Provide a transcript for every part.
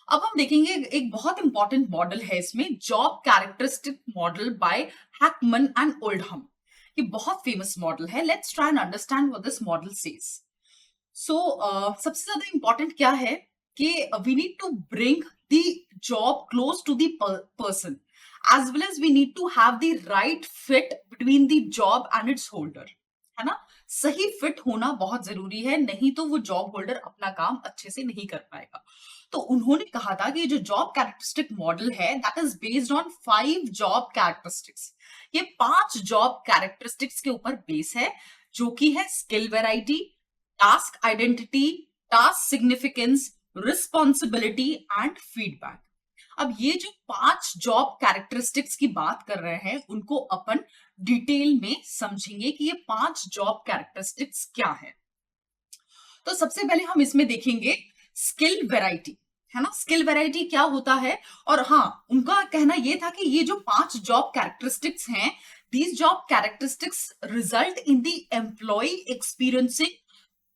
अब हम देखेंगे एक बहुत इंपॉर्टेंट मॉडल है इसमें, job characteristic model by Hackman and Oldham. ये बहुत फेमस मॉडल है। Let's try and understand what this model says. So सबसे ज्यादा इंपॉर्टेंट क्या है कि we need to bring the job close to the person, as well as we need to have the right fit between the job and its holder. है ना? सही fit होना बहुत जरूरी है, नहीं तो वो जॉब होल्डर अपना काम अच्छे से नहीं कर पाएगा। तो उन्होंने कहा था कि जो जॉब कैरेक्टरिस्टिक मॉडल है that is based on 5 job characteristics. ये 5 जॉब कैरेक्टरिस्टिक्स के ऊपर बेस है, जो कि है skill variety, task identity, task significance, responsibility and feedback. अब ये जो 5 जॉब कैरेक्टरिस्टिक्स की बात कर रहे हैं उनको अपन डिटेल में समझेंगे कि ये 5 जॉब कैरेक्टरिस्टिक्स क्या है। तो सबसे पहले हम इसमें देखेंगे स्किल वेराइटी। है ना? स्किल वेराइटी क्या होता है? और हाँ, उनका कहना यह था कि ये जो 5 जॉब कैरेक्टरिस्टिक्स हैं, these job characteristics result in the employee experiencing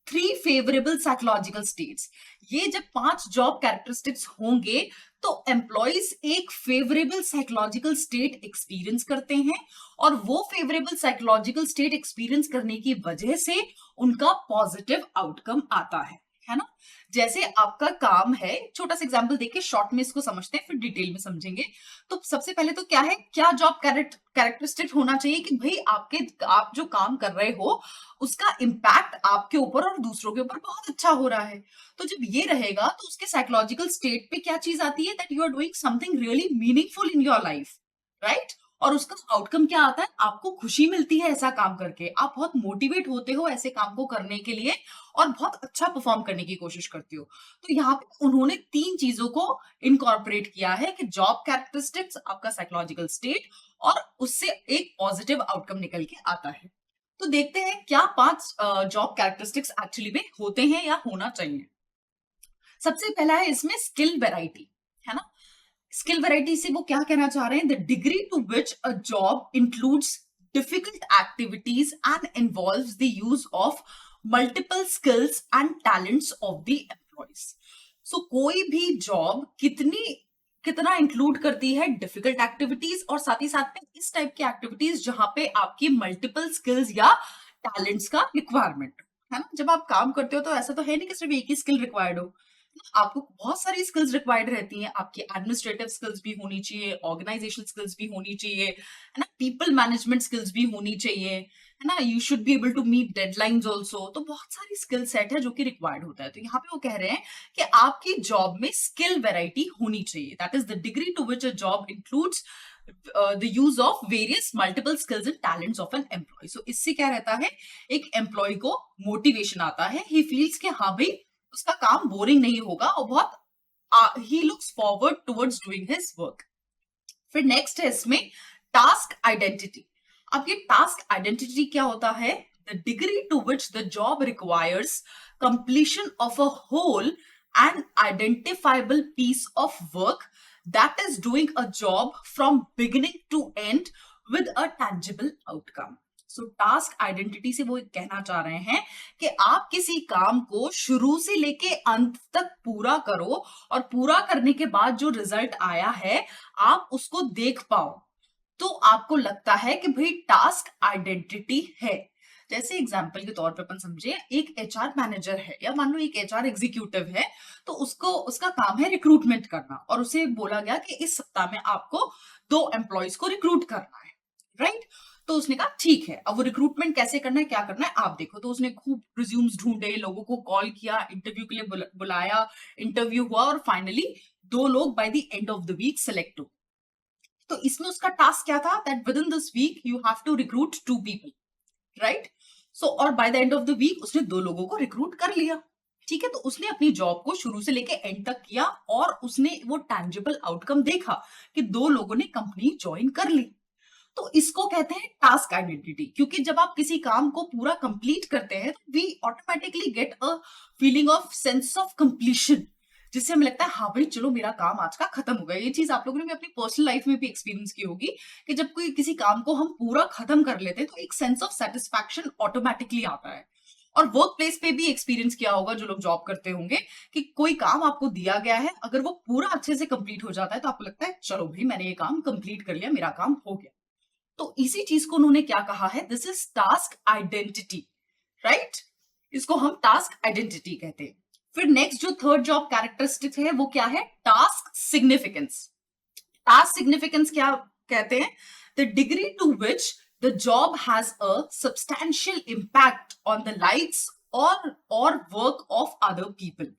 3 favourable psychological states. ये जब 5 जॉब कैरेक्टरिस्टिक्स होंगे तो एम्प्लॉइज एक फेवरेबल साइकोलॉजिकल स्टेट एक्सपीरियंस करते हैं, और वो फेवरेबल साइकोलॉजिकल स्टेट एक्सपीरियंस करने की वजह से उनका पॉजिटिव आउटकम आता है ना? जैसे आपका काम है, छोटा सा एग्जांपल देके शॉर्ट में इसको समझते हैं, फिर डिटेल में समझेंगे। तो सबसे पहले तो क्या है, क्या जॉब कैरेक्टरिस्टिक होना चाहिए कि भाई आप जो काम कर रहे हो उसका इम्पैक्ट आपके ऊपर और दूसरों के ऊपर बहुत अच्छा हो रहा है। तो जब ये रहेगा तो उसके साइकोलॉजिकल स्टेट पे क्या चीज आती है, that you are doing something really meaningful in your life, right? और उसका आउटकम क्या आता है, आपको खुशी मिलती है ऐसा काम करके, आप बहुत मोटिवेट होते हो ऐसे काम को करने के लिए और बहुत अच्छा परफॉर्म करने की कोशिश करते हो। तो यहाँ पे उन्होंने 3 चीजों को इनकॉर्पोरेट किया है कि जॉब कैरेक्टरिस्टिक्स, आपका साइकोलॉजिकल स्टेट, और उससे एक पॉजिटिव आउटकम निकल के आता है। तो देखते हैं क्या 5 जॉब कैरेक्टरिस्टिक्स एक्चुअली में होते हैं या होना चाहिए। सबसे पहला है इसमें स्किल वेराइटी। है ना? स्किल वेराइटी से वो क्या कहना चाह रहे हैं, the degree to which a job includes difficult activities and involves the use of multiple skills and talents of the employees. So कोई भी जॉब कितना इंक्लूड करती है डिफिकल्ट एक्टिविटीज, और साथ ही साथ में इस टाइप की एक्टिविटीज जहां पे आपकी मल्टीपल स्किल्स या टैलेंट्स का रिक्वायरमेंट है ना? जब आप काम करते हो तो ऐसा तो है नहीं कि सिर्फ एक ही स्किल रिक्वायर्ड हो, आपको बहुत सारी स्किल्स रिक्वायर्ड रहती हैं। आपकी एडमिनिस्ट्रेटिव स्किल्स भी होनी चाहिए, ऑर्गेनाइजेशन स्किल्स भी होनी चाहिए, है ना? पीपल मैनेजमेंट स्किल्स भी होनी चाहिए, है ना? You should be able to meet deadlines also. तो बहुत सारी स्किल सेट है जो कि रिक्वायर्ड होता है। तो यहाँ पे वो कह रहे हैं कि आपकी जॉब में स्किल वेराइटी होनी चाहिए, that is the degree to which a job includes the use of various multiple skills and talents of an employee. So इससे क्या रहता है, एक एम्प्लॉय को मोटिवेशन आता है, ही फील्स कि हाँ भाई उसका काम बोरिंग नहीं होगा, और बहुत he looks forward towards doing his work. फिर नेक्स्ट है इसमें टास्क आइडेंटिटी। अब ये टास्क आइडेंटिटी क्या होता है, the degree to which the job requires completion of a whole and identifiable piece of work that is doing a job from beginning to end with a tangible outcome. So task identity से वो कहना चाह रहे हैं कि आप किसी काम को शुरू से लेके अंत तक पूरा करो, और पूरा करने के बाद जो रिजल्ट आया है आप उसको देख पाओ, तो आपको लगता है कि भाई टास्क आइडेंटिटी है। जैसे एग्जांपल के तौर पे अपन समझे, एक एचआर मैनेजर है या मान लो एक एचआर एग्जीक्यूटिव है, तो उसको उसका काम है रिक्रूटमेंट करना, और उसे बोला गया कि इस सप्ताह में आपको 2 एम्प्लॉयज को रिक्रूट करना है, राइट? तो उसने कहा ठीक है, अब वो रिक्रूटमेंट कैसे करना है, क्या करना है आप देखो। तो उसने खूब रिज्यूम्स ढूंढे, लोगों को कॉल किया, इंटरव्यू के लिए बुलाया, इंटरव्यू हुआ, और फाइनली 2 लोग by the end of the week select हुए। तो इसमें उसका टास्क क्या था, that within this week you have to recruit 2 people, right? So और by the end of the week उसने 2 लोगों को रिक्रूट कर लिया। ठीक है, तो उसने अपनी जॉब को शुरू से लेके एंड तक किया, और उसने वो टैंजिबल आउटकम देखा कि 2 लोगों ने कंपनी ज्वाइन कर ली। तो इसको कहते हैं टास्क आइडेंटिटी, क्योंकि जब आप किसी काम को पूरा कंप्लीट करते हैं तो we automatically get a feeling of sense of completion, जिससे हमें लगता है हाँ भाई चलो मेरा काम आज का खत्म हो गया। ये चीज आप लोगों ने भी अपनी पर्सनल लाइफ में भी एक्सपीरियंस की होगी कि जब कोई किसी काम को हम पूरा खत्म कर लेते हैं तो एक सेंस ऑफ सेटिस्फैक्शन ऑटोमेटिकली आता है। और वर्क प्लेस पे भी एक्सपीरियंस किया होगा जो लोग जॉब करते होंगे, कि कोई काम आपको दिया गया है, अगर वो पूरा अच्छे से कंप्लीट हो जाता है तो आपको लगता है चलो भाई मैंने ये काम कंप्लीट कर लिया, मेरा काम हो गया। तो इसी चीज को उन्होंने क्या कहा है, this is task identity, right? इसको हम टास्क आइडेंटिटी कहते हैं। फिर नेक्स्ट जो थर्ड जॉब कैरेक्टरिस्टिक है वो क्या है, टास्क सिग्निफिकेंस। टास्क सिग्निफिकेंस क्या कहते हैं, the degree to which the job has a substantial impact on the lives or work of other people.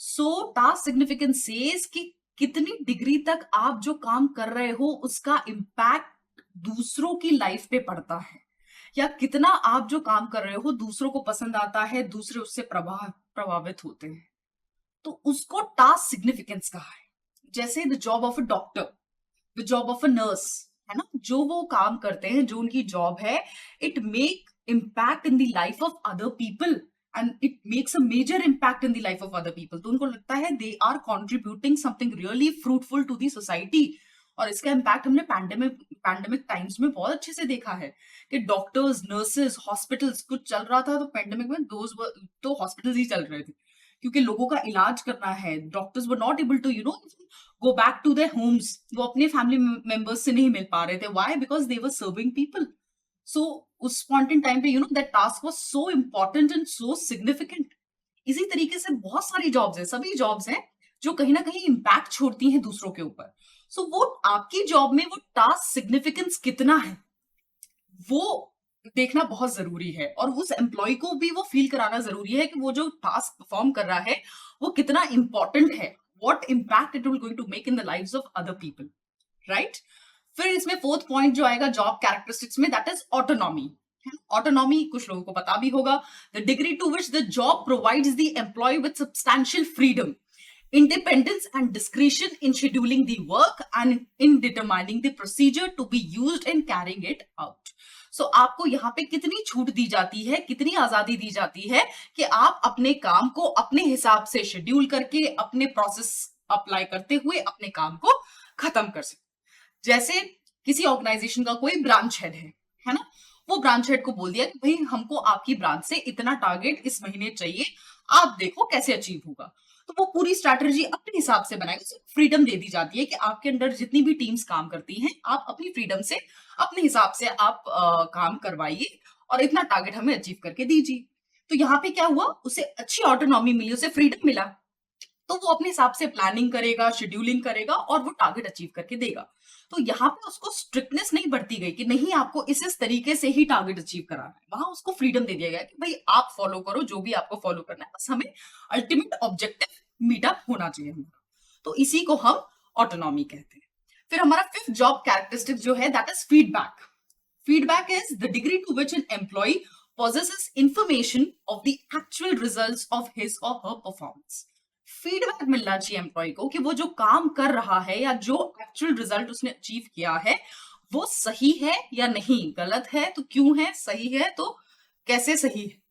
So task significance says कि कितनी डिग्री तक आप जो काम कर रहे हो उसका इम्पैक्ट दूसरों की लाइफ पे पड़ता है, या कितना आप जो काम कर रहे हो दूसरों को पसंद आता है, दूसरे उससे प्रभावित होते हैं, तो उसको टास्क सिग्निफिकेंस कहा है। जैसे the job of a doctor, the job of a nurse, है ना, जो वो काम करते हैं, जो उनकी जॉब है, it make impact in the life of other people and it makes a major impact in the life of other people. तो उनको लगता है they are contributing something really fruitful to the society. और इसका impact हमने pandemic times में बहुत अच्छे से देखा है कि डॉक्टर्स, नर्सेस, हॉस्पिटल्स, कुछ चल रहा था तो पैंडेमिक में तो हॉस्पिटल्स ही चल रहे थे, क्योंकि लोगों का इलाज करना है। Doctors were not able to go back to their homes, वो अपने फैमिली मेंबर्स से नहीं मिल पा रहे थे। Why? Because they were serving people. So उस पॉइंट इन टाइम पे that task was so important and so significant. इसी तरीके से बहुत सारी जॉब्स हैं, सभी जॉब्स हैं जो कहीं ना कहीं इम्पैक्ट छोड़ती हैं दूसरों के ऊपर। सो वो आपकी जॉब में वो टास्क सिग्निफिकेंस कितना है वो देखना बहुत जरूरी है, और उस एम्प्लॉय को भी वो फील कराना जरूरी है कि वो जो टास्क परफॉर्म कर रहा है वो कितना इंपॉर्टेंट है, what impact it will going to make in the lives of other people, right? फिर इसमें फोर्थ पॉइंट जो आएगा जॉब कैरेक्टरिस्टिक्स में, दैट इज ऑटोनॉमी। ऑटोनॉमी कुछ लोगों को पता भी होगा, the degree to which the job provides the employee with substantial freedom, independence and discretion in scheduling the work and in determining the procedure to be used in carrying it out. So आपको यहाँ पे कितनी छूट दी जाती है, कितनी आजादी दी जाती है कि आप अपने काम को अपने हिसाब से शेड्यूल करके, अपने प्रोसेस अप्लाई करते हुए अपने काम को खत्म कर सकते। जैसे किसी ऑर्गेनाइजेशन का कोई ब्रांच हेड है ना, वो ब्रांच हेड को बोल दिया कि भाई हमको आपकी ब्रांच से इतना टारगेट इस महीने चाहिए, आप देखो कैसे अचीव होगा। तो वो पूरी स्ट्रैटेजी अपने हिसाब से बनाएगा, फ्रीडम दे दी जाती है कि आपके अंडर जितनी भी टीम्स काम करती हैं, आप अपनी फ्रीडम से अपने हिसाब से आप काम करवाइए और इतना टारगेट हमें अचीव करके दीजिए। तो यहाँ पे क्या हुआ, उसे अच्छी ऑटोनॉमी मिली, उसे फ्रीडम मिला, तो वो अपने हिसाब से प्लानिंग करेगा, शेड्यूलिंग करेगा और वो टारगेट अचीव करके देगा। तो यहाँ पे उसको स्ट्रिक्टनेस नहीं बढ़ती गई कि नहीं आपको इस तरीके से ही टारगेट अचीव कराना है, वहां उसको फ्रीडम दे दिया गया कि भाई आप फॉलो करो जो भी आपको फॉलो करना है, बस हमें अल्टीमेट ऑब्जेक्टिव मीटअप होना चाहिए हमारा। तो इसी को हम ऑटोनॉमी कहते हैं। फिर हमारा फिफ्थ जॉब कैरेक्टरिस्टिक जो है that is feedback. Feedback is the degree to which an employee possesses information of the actual results of his or her performance. Feedback मिलना चाहिए एम्प्लॉय को कि वो जो काम कर रहा है या जो एक्चुअल रिजल्ट उसने अचीव किया है वो सही है या नहीं, गलत है तो क्यों है, सही है तो कैसे सही है।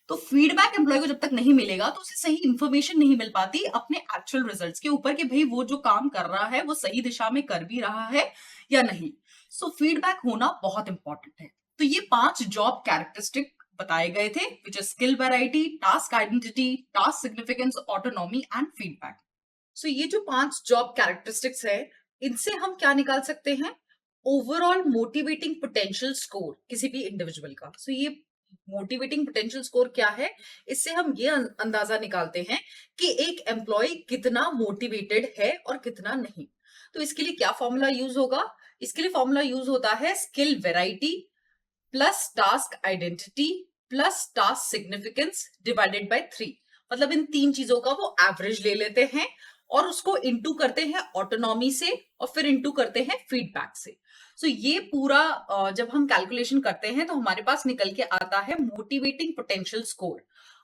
तो फीडबैक एम्प्लॉय को जब तक नहीं मिलेगा तो उसे सही इंफॉर्मेशन नहीं मिल पाती अपने एक्चुअल रिजल्ट्स के ऊपर कि भाई वो जो काम कर रहा है वो सही दिशा में कर भी रहा है या नहीं। सो फीडबैक होना बहुत इंपॉर्टेंट है। तो ये 5 जॉब कैरेक्टरिस्टिक बताए गए थे, which is skill variety, task identity, task significance, autonomy and feedback. So ये जो 5 जॉब कैरेक्टरिस्टिक्स है, इनसे हम क्या निकाल सकते हैं, ओवरऑल मोटिवेटिंग पोटेंशियल स्कोर किसी भी इंडिविजुअल का। सो ये मोटिवेटिंग पोटेंशियल स्कोर क्या है, इससे हम ये अंदाजा निकालते हैं कि एक एम्प्लॉय कितना मोटिवेटेड है और कितना नहीं। तो इसके लिए क्या फॉर्मूला यूज होगा, इसके लिए फॉर्मूला यूज होता है skill variety plus task identity plus task significance divided by 3। मतलब इन 3 चीजों का वो एवरेज ले लेते हैं और उसको इंटू करते हैं ऑटोनॉमी से और फिर इंटू करते हैं फीडबैक से। सो ये पूरा जब हम कैलकुलेशन करते हैं तो हमारे पास निकल के आता है मोटिवेटिंग पोटेंशियल स्कोर।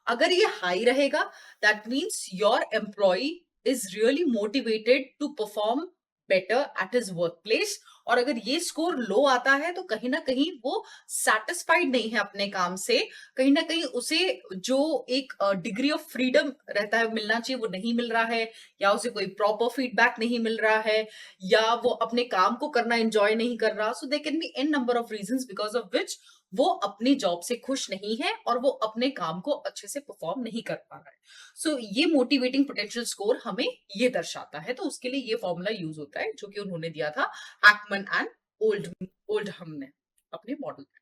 अगर ये हाई रहेगा that means your employee is really motivated to perform better at his workplace और अगर ये स्कोर लो आता है तो कहीं ना कहीं वो सेटिस्फाइड नहीं है अपने काम से, कहीं ना कहीं उसे जो एक डिग्री ऑफ फ्रीडम रहता है मिलना चाहिए वो नहीं मिल रहा है, या उसे कोई प्रॉपर फीडबैक नहीं मिल रहा है, या वो अपने काम को करना एंजॉय नहीं कर रहा। So they can be an number of reasons because of which वो अपनी जॉब से खुश नहीं है और वो अपने काम को अच्छे से परफॉर्म नहीं कर पा रहा है। सो ये मोटिवेटिंग पोटेंशियल स्कोर हमें ये दर्शाता है, तो उसके लिए ये फॉर्मूला यूज होता है जो कि उन्होंने दिया था हैकमैन एंड ओल्डहम ने अपने मॉडल में।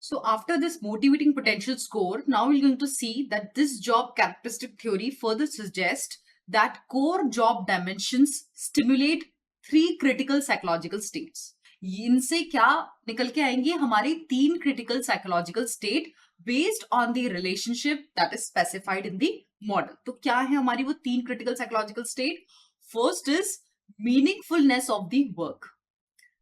So after this motivating potential score, now we're going to see that this job characteristic theory further suggests that core job dimensions stimulate three critical psychological states. इनसे क्या निकल के आएंगे हमारे तीन critical psychological state based on the relationship that is specified in the model. तो क्या है हमारी वो तीन critical psychological state? First is meaningfulness of the work.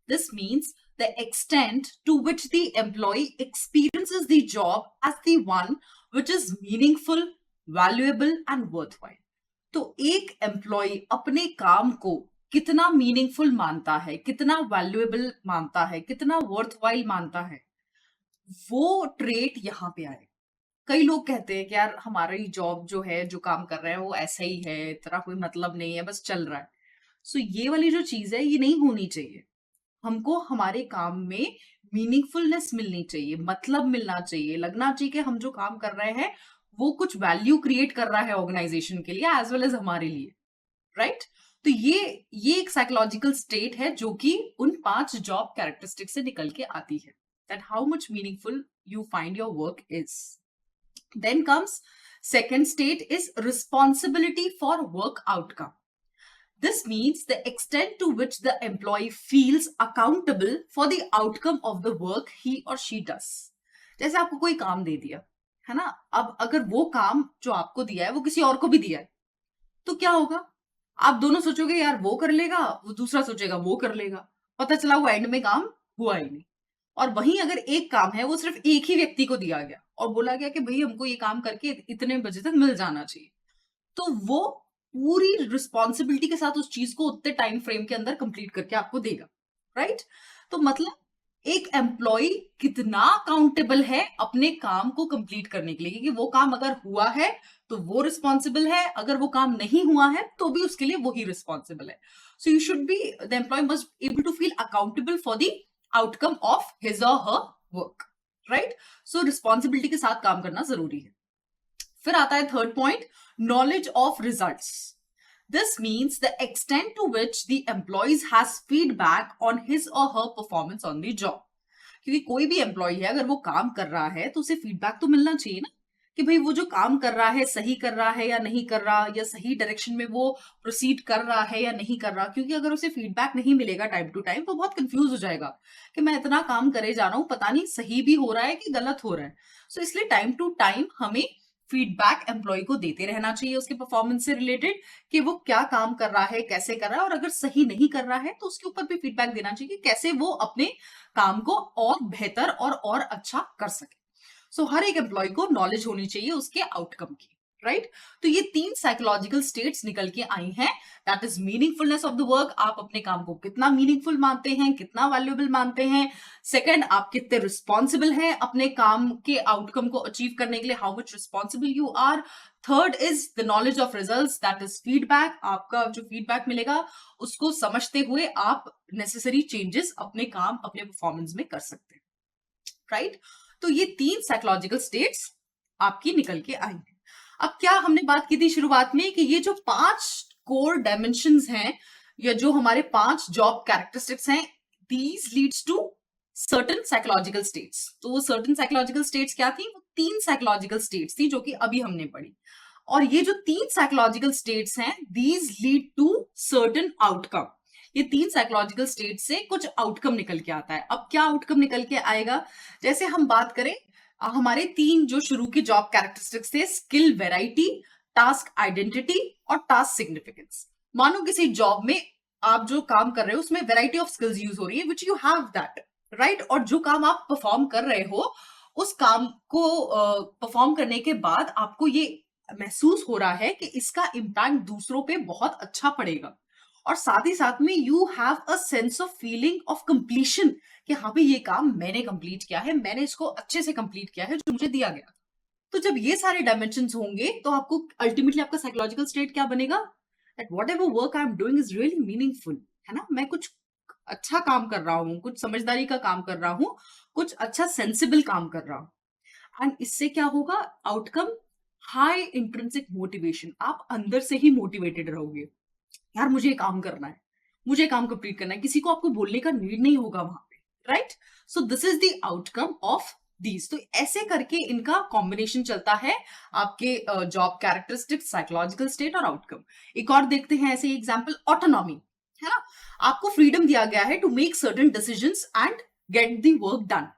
This means the extent to which the employee experiences the job as the one which is meaningful, valuable and worthwhile. तो एक employ अपने काम को कितना मीनिंगफुल मानता है, कितना valuable मानता है, कितना वर्थवाइल मानता है, वो ट्रेट यहाँ पे आए। कई लोग कहते हैं कि यार हमारी जॉब जो है, जो काम कर रहे हैं वो ऐसा ही है, इतना कोई मतलब नहीं है, बस चल रहा है। सो ये वाली जो चीज है ये नहीं होनी चाहिए। हमको हमारे काम में मीनिंगफुलनेस मिलनी चाहिए, मतलब मिलना चाहिए, लगना चाहिए कि हम जो काम कर रहे हैं वो कुछ वैल्यू क्रिएट कर रहा है ऑर्गेनाइजेशन के लिए एज वेल एज हमारे लिए, राइट? तो ये एक साइकोलॉजिकल स्टेट है जो कि उन 5 जॉब कैरेक्टरिस्टिक से निकल के आती है, that how much meaningful you find your work is. Then comes second state is responsibility for work outcome. This means the extent to which the employee feels accountable for the outcome of the work he or she does. जैसे आपको कोई काम दे दिया है ना, अब अगर वो काम जो आपको दिया है वो किसी और को भी दिया है तो क्या होगा? आप दोनों सोचोगे यार वो कर लेगा, वो दूसरा सोचेगा वो कर लेगा, पता चला वो एंड में काम हुआ ही नहीं। और वहीं अगर एक काम है वो सिर्फ एक ही व्यक्ति को दिया गया और बोला गया कि भाई हमको ये काम करके इतने बजे तक मिल जाना चाहिए, तो वो पूरी रिस्पॉन्सिबिलिटी के साथ उस चीज को उतने टाइम फ्रेम के अंदर कंप्लीट करके आपको देगा, राइट? तो मतलब एक एम्प्लॉय कितना अकाउंटेबल है अपने काम को कंप्लीट करने के लिए, क्योंकि वो काम अगर हुआ है तो वो रिस्पॉन्सिबल है, अगर वो काम नहीं हुआ है तो भी उसके लिए वो ही रिस्पॉन्सिबल है। So you should be, the employee must able to feel accountable for the outcome of his or her work, right? So responsibility के साथ काम करना जरूरी है। फिर आता है third point, knowledge of results. This means the extent to which the employees has feedback on his or her performance on the job. क्योंकि कोई भी एम्प्लॉय है अगर वो काम कर रहा है तो उसे फीडबैक तो मिलना चाहिए ना, कि भाई वो जो काम कर रहा है सही कर रहा है या नहीं कर रहा, या सही डायरेक्शन में वो प्रोसीड कर रहा है या नहीं कर रहा। क्योंकि अगर उसे फीडबैक नहीं मिलेगा टाइम टू टाइम तो बहुत कंफ्यूज हो जाएगा कि मैं इतना काम करे जा रहा हूँ, पता नहीं सही भी हो रहा है कि गलत हो रहा है। सो इसलिए टाइम टू टाइम हमें फीडबैक एम्प्लॉय को देते रहना चाहिए उसके परफॉर्मेंस से रिलेटेड, कि वो क्या काम कर रहा है, कैसे कर रहा है, और अगर सही नहीं कर रहा है तो उसके ऊपर भी फीडबैक देना चाहिए कि कैसे वो अपने काम को और बेहतर और अच्छा कर सके। सो हर एक एम्प्लॉय को नॉलेज होनी चाहिए उसके आउटकम की, राइट? तो ये 3 साइकोलॉजिकल स्टेट्स निकल के आई हैं, that is meaningfulness of the work, आप अपने काम को कितना मीनिंगफुल मानते हैं, कितना वैल्यूएबल मानते हैं। सेकंड, आप कितने रिस्पॉन्सिबल हैं अपने काम के आउटकम को अचीव करने के लिए, how much responsible you are. Third is the knowledge of results, that is feedback, आपका जो फीडबैक मिलेगा उसको समझते हुए आप नेसेसरी चेंजेस अपने काम, अपने परफॉर्मेंस में कर सकते हैं, राइट? तो ये 3 साइकोलॉजिकल स्टेट्स आपकी निकल के आई हैं। अब क्या हमने बात की थी शुरुआत में कि ये जो 5 कोर डायमेंशंस हैं, या जो हमारे 5 जॉब कैरेक्टरिस्टिक्स हैं, these leads to certain psychological states. तो वो सर्टेन साइकोलॉजिकल स्टेट्स क्या थी? वो 3 साइकोलॉजिकल स्टेट्स थी जो कि अभी हमने पढ़ी। और ये जो 3 साइकोलॉजिकल स्टेट्स हैं, these lead to certain outcome. ये 3 साइकोलॉजिकल स्टेट से कुछ आउटकम निकल के आता है। अब क्या आउटकम निकल के आएगा? जैसे हम बात करें, हमारे 3 जो शुरू के जॉब कैरेक्टरिस्टिक्स थे, स्किल वेराइटी, टास्क आइडेंटिटी और टास्क सिग्निफिकेंस। मानो किसी जॉब में आप जो काम कर रहे हो उसमें वेराइटी ऑफ स्किल्स यूज हो रही है, which you have that, right? और जो काम आप परफॉर्म कर रहे हो उस काम को परफॉर्म करने के बाद आपको ये महसूस हो रहा है कि इसका इम्पैक्ट दूसरों पे बहुत अच्छा पड़ेगा, और साथ ही साथ में you have a sense of feeling of completion कि हाँ भाई ये काम मैंने कंप्लीट किया है, मैंने इसको अच्छे से कंप्लीट किया है जो मुझे दिया गया। तो जब ये सारे डायमेंशंस होंगे तो आपको अल्टीमेटली आपका साइकोलॉजिकल स्टेट क्या बनेगा, that what ever work I am doing is really meaningful, है ना, मैं कुछ अच्छा काम कर रहा हूँ, कुछ समझदारी का काम कर रहा हूँ, कुछ अच्छा सेंसिबल काम कर रहा हूँ। एंड इससे क्या होगा आउटकम, हाई इंट्रिंसिक मोटिवेशन, आप अंदर से ही मोटिवेटेड रहोगे, यार मुझे ये काम करना है, मुझे ये काम कंप्लीट करना है, किसी को आपको बोलने का नीड नहीं होगा वहां पे, right. So this is the outcome of these. तो ऐसे करके इनका कॉम्बिनेशन चलता है आपके जॉब कैरेक्टरिस्टिक, साइकोलॉजिकल स्टेट और आउटकम। एक और देखते हैं ऐसे एग्जाम्पल, ऑटोनॉमी, है ना, आपको फ्रीडम दिया गया है to make certain decisions and get the work done,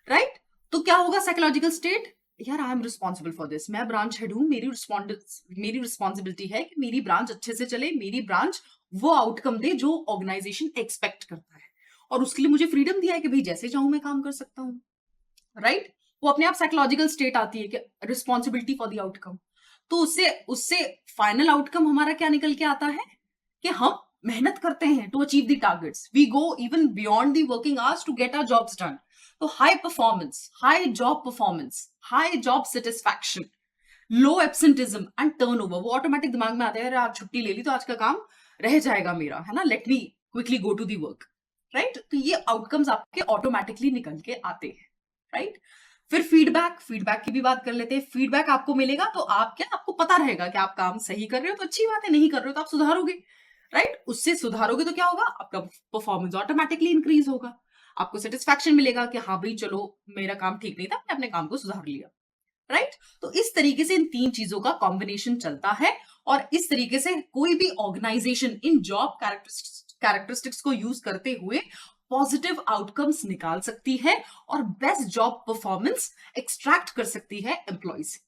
right. तो क्या होगा साइकोलॉजिकल स्टेट, यार I am responsible for this, मैं ब्रांच हेड हूं, मेरी रिस्पॉन्सिबिलिटी है कि मेरी ब्रांच अच्छे से चले, मेरी ब्रांच वो आउटकम दे जो ऑर्गेनाइजेशन एक्सपेक्ट करता है, और उसके लिए मुझे फ्रीडम दिया है कि भाई जैसे चाहूं मैं काम कर सकता हूँ, राइट। वो अपने आप साइकोलॉजिकल स्टेट आती है कि रिस्पॉन्सिबिलिटी फॉर द आउटकम। तो उससे उससे फाइनल आउटकम हमारा क्या निकल के आता है कि हम मेहनत करते हैं to achieve the targets, we go even beyond the working hours to get our jobs done. तो high performance, high job performance, high job satisfaction, low absenteeism and turnover, वो ऑटोमेटिक दिमाग में आता है, यार आज छुट्टी ले ली तो आज का काम रह जाएगा मेरा, है ना, let me quickly go to the work, right. तो ये आउटकम्स आपके ऑटोमेटिकली निकल के आते हैं, राइट। फिर फीडबैक, फीडबैक की भी बात कर लेते हैं। फीडबैक आपको मिलेगा तो आप क्या, आपको पता रहेगा कि आप काम सही कर रहे हो तो अच्छी बात है, नहीं कर रहे हो तो आप सुधारोगे, राइट। उससे सुधारोगे तो क्या होगा, आपका परफॉर्मेंस ऑटोमेटिकली इंक्रीज होगा, आपको सेटिस्फैक्शन मिलेगा कि हाँ भाई चलो मेरा काम ठीक नहीं था, मैंने अपने काम को सुधार लिया, राइट। तो इस तरीके से इन तीन चीजों का कॉम्बिनेशन चलता है, और इस तरीके से कोई भी ऑर्गेनाइजेशन इन जॉब कैरेक्टरिस्टिक्स को यूज करते हुए पॉजिटिव आउटकम्स निकाल सकती है और बेस्ट जॉब परफॉर्मेंस एक्सट्रैक्ट कर सकती है एम्प्लॉय से।